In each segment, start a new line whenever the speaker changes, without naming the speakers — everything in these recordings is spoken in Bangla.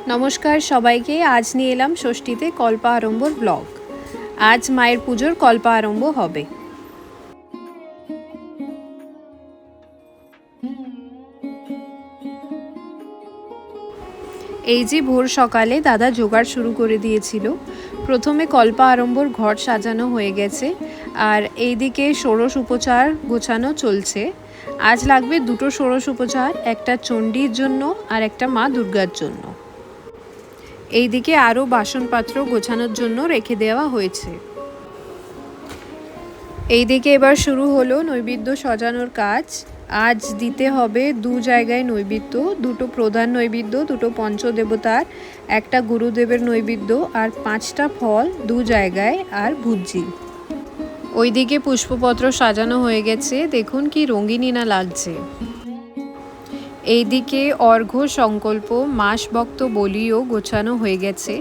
নমস্কার সবাইকে। আজ নিয়ে এলাম ষষ্ঠীতে কল্প আরম্ভর ব্লগ। আজ মায়ের পুজোর কল্প আরম্ভ হবে। এই যে ভোর সকালে দাদা জোগাড় শুরু করে দিয়েছিল। প্রথমে কল্প আরম্ভর ঘর সাজানো হয়ে গেছে, আর এইদিকে ষোড়শ উপচার গোছানো চলছে। আজ লাগবে দুটো ষোড়শ উপচার, একটা চণ্ডীর জন্য আর একটা মা দুর্গার জন্য। এইদিকে আরও বাসনপাত্র গোছানোর জন্য রেখে দেওয়া হয়েছে। এইদিকে এবার শুরু হলো নৈবেদ্য সাজানোর কাজ। আজ দিতে হবে দু জায়গায় নৈবেদ্য, দুটো প্রধান নৈবেদ্য, দুটো পঞ্চদেবতার, একটা গুরুদেবের নৈবেদ্য আর 5টা ফল দু জায়গায়, আর ভুজি। ওইদিকে পুষ্পপত্র সাজানো হয়ে গেছে, দেখুন কি রঙিনী না লাগছে। এইদিকে অর্ঘ্য সংকল্প মাসভক্ত বলিও গোছানো হয়ে গেছে।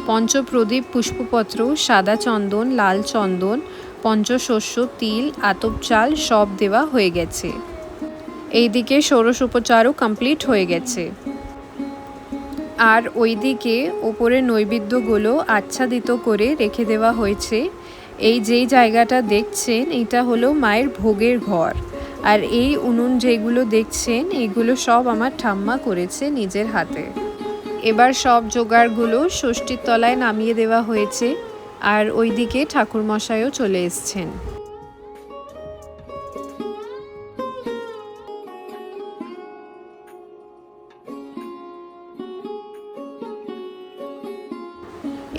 পঞ্চপ্রদীপ, পুষ্পপত্র, সাদা চন্দন, লাল চন্দন, পঞ্চশস্য, তিল, আতপ চাল সব দেওয়া হয়ে গেছে। এইদিকে ষোড়শ উপচারও কমপ্লিট হয়ে গেছে। আর ওইদিকে ওপরে নৈবেদ্যগুলো আচ্ছাদিত করে রেখে দেওয়া হয়েছে। এই যেই জায়গাটা দেখছেন এটা হলো মায়ের ভোগের ঘর। আর এই উনুন যেগুলো দেখছেন এগুলো সব আমার ঠাম্মা করেছে নিজের হাতে। এবার সব জোগাড়গুলো ষষ্ঠীর তলায় নামিয়ে দেওয়া হয়েছে। আর ওইদিকে ঠাকুরমশাইও চলে এসছেন।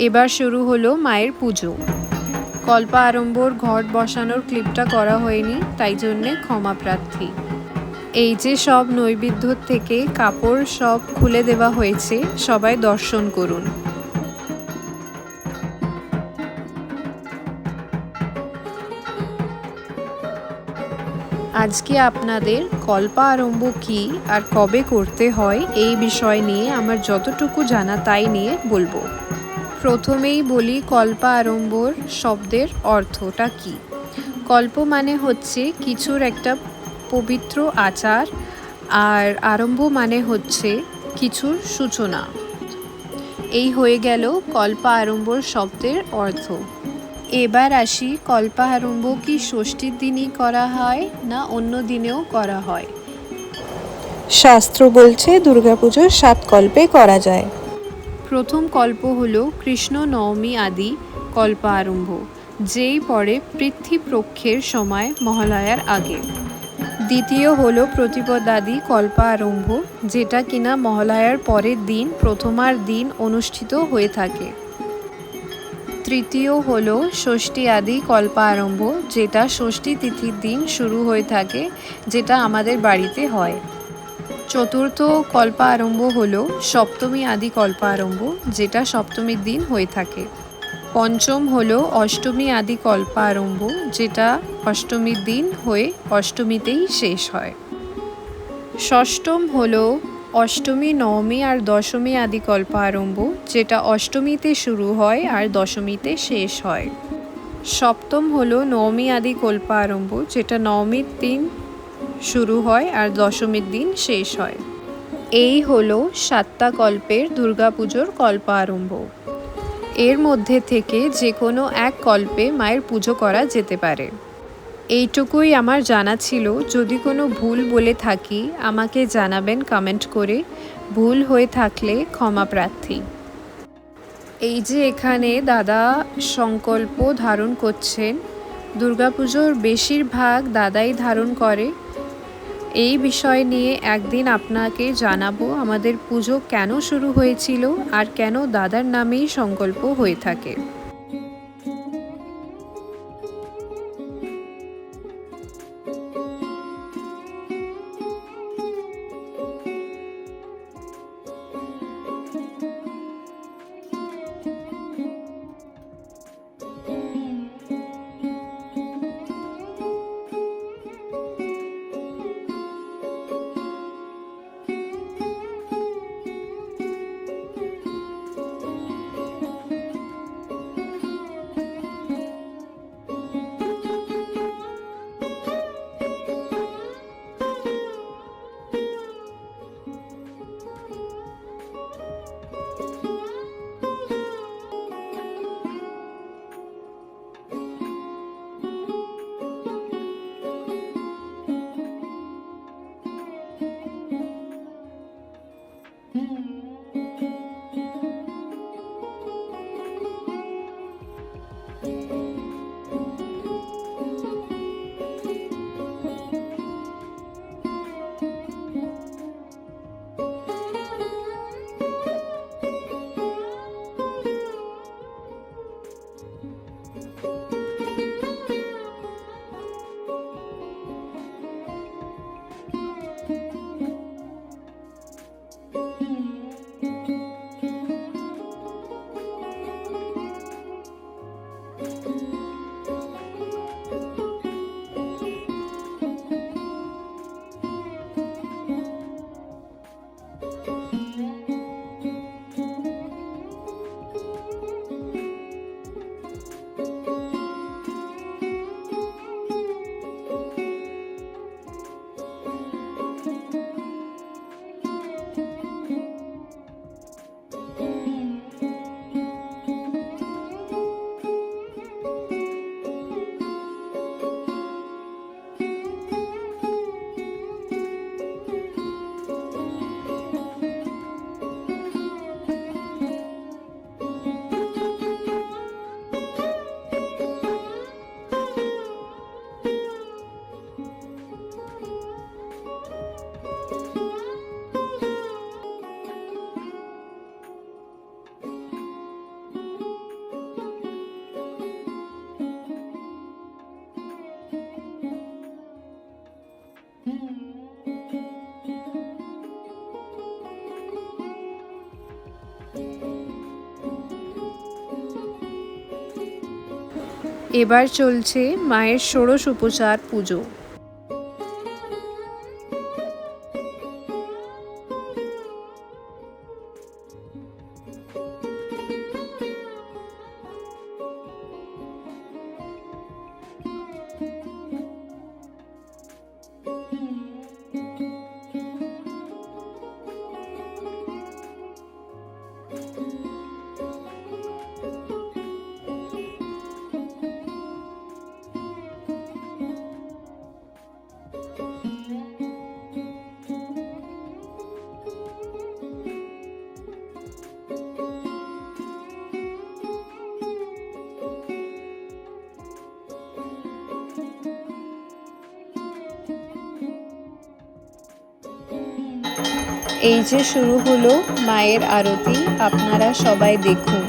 এবার শুরু হলো মায়ের পুজো। কল্প আরম্ভর ঘট বসানোর ক্লিপটা করা হয়নি, তাই জন্যে ক্ষমা প্রার্থী। এই যে সব নৈবেদ্য থেকে কাপড় সব খুলে দেওয়া হয়েছে, সবাই দর্শন করুন। আজকে আপনাদের কল্প আরম্ভ কী আর কবে করতে হয় এই বিষয় নিয়ে আমার যতটুকু জানা তাই নিয়ে বলবো। প্রথমেই বলি কল্প আরম্ভর শব্দের অর্থটা কী। কল্প মানে হচ্ছে কিছুর একটা পবিত্র আচার, আর আরম্ভ মানে হচ্ছে কিছুর সূচনা। এই হয়ে গেল কল্প আরম্ভর শব্দের অর্থ। এবার আসি কল্প আরম্ভ কি ষষ্ঠীর দিনই করা হয় না অন্য দিনেও করা হয়।
শাস্ত্র বলছে দুর্গাপুজোর 7 কল্পে করা যায়।
প্রথম কল্প হলো কৃষ্ণ নবমী আদি কল্প আরম্ভ, যেই পরে পিতৃপক্ষের সময় মহালয়ার আগে। দ্বিতীয় হলো প্রতিপদাদি কল্প আরম্ভ, যেটা কিনা মহালয়ার পরের দিন প্রথমার দিন অনুষ্ঠিত হয়ে থাকে। তৃতীয় হলো ষষ্ঠী আদি কল্প আরম্ভ, যেটা ষষ্ঠী তিথির দিন শুরু হয়ে থাকে, যেটা আমাদের বাড়িতে হয়। চতুর্থ কল্প আরম্ভ হলো সপ্তমী আদি কল্প আরম্ভ, যেটা সপ্তমীর দিন হয়ে থাকে। পঞ্চম হলো অষ্টমী আদি কল্প আরম্ভ, যেটা অষ্টমীর দিন হয়ে অষ্টমীতেই শেষ হয়। ষষ্ঠম হলো অষ্টমী, নবমী আর দশমী আদি কল্প আরম্ভ, যেটা অষ্টমীতে শুরু হয় আর দশমীতে শেষ হয়। সপ্তম হলো নবমী আদি কল্প আরম্ভ, যেটা নবমীর দিন শুরু হয় আর দশমীর দিন শেষ হয়। এই হলো 7টা কল্পের দুর্গাপুজোর কল্প আরম্ভ। এর মধ্যে থেকে যে কোনো এক কল্পে মায়ের পুজো করা যেতে পারে। এইটুকুই আমার জানা ছিল। যদি কোনো ভুল বলে থাকি আমাকে জানাবেন কমেন্ট করে। ভুল হয়ে থাকলে ক্ষমা প্রার্থী। এই যে এখানে দাদা সংকল্প ধারণ করছেন, দুর্গাপুজোর বেশিরভাগ দাদাই ধারণ করে। এই বিষয় নিয়ে একদিন আপনাকে জানাবো আমাদের পুজো কেন শুরু হয়েছিল আর কেন দাদার নামেই সংকল্প হয়ে থাকে। এবার চলছে মায়ের ষোড়শ উপচার পুজো। এই যে শুরু হলো মায়ের আরতি, আপনারা সবাই দেখুন।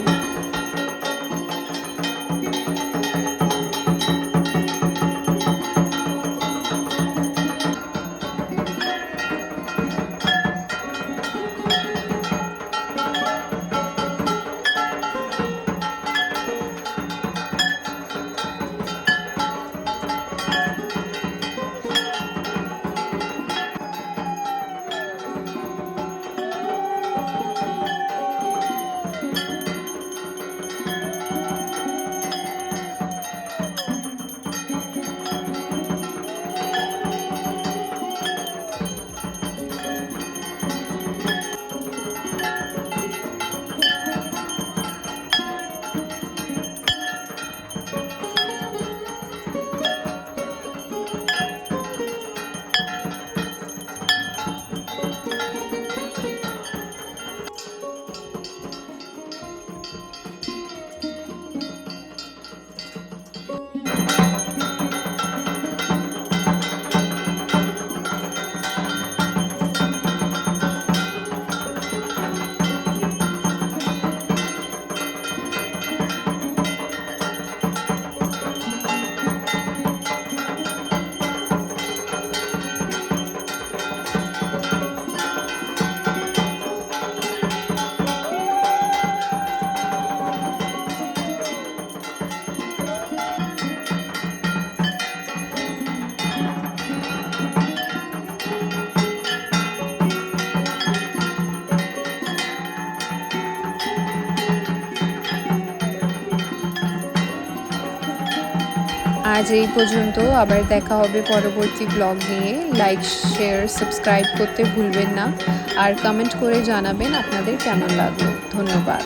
আজ এই পর্যন্ত, আবার দেখা হবে পরবর্তী ব্লগ নিয়ে। লাইক, শেয়ার, সাবস্ক্রাইব করতে ভুলবেন না, আর কমেন্ট করে জানাবেন আপনাদের কেমন লাগলো। ধন্যবাদ।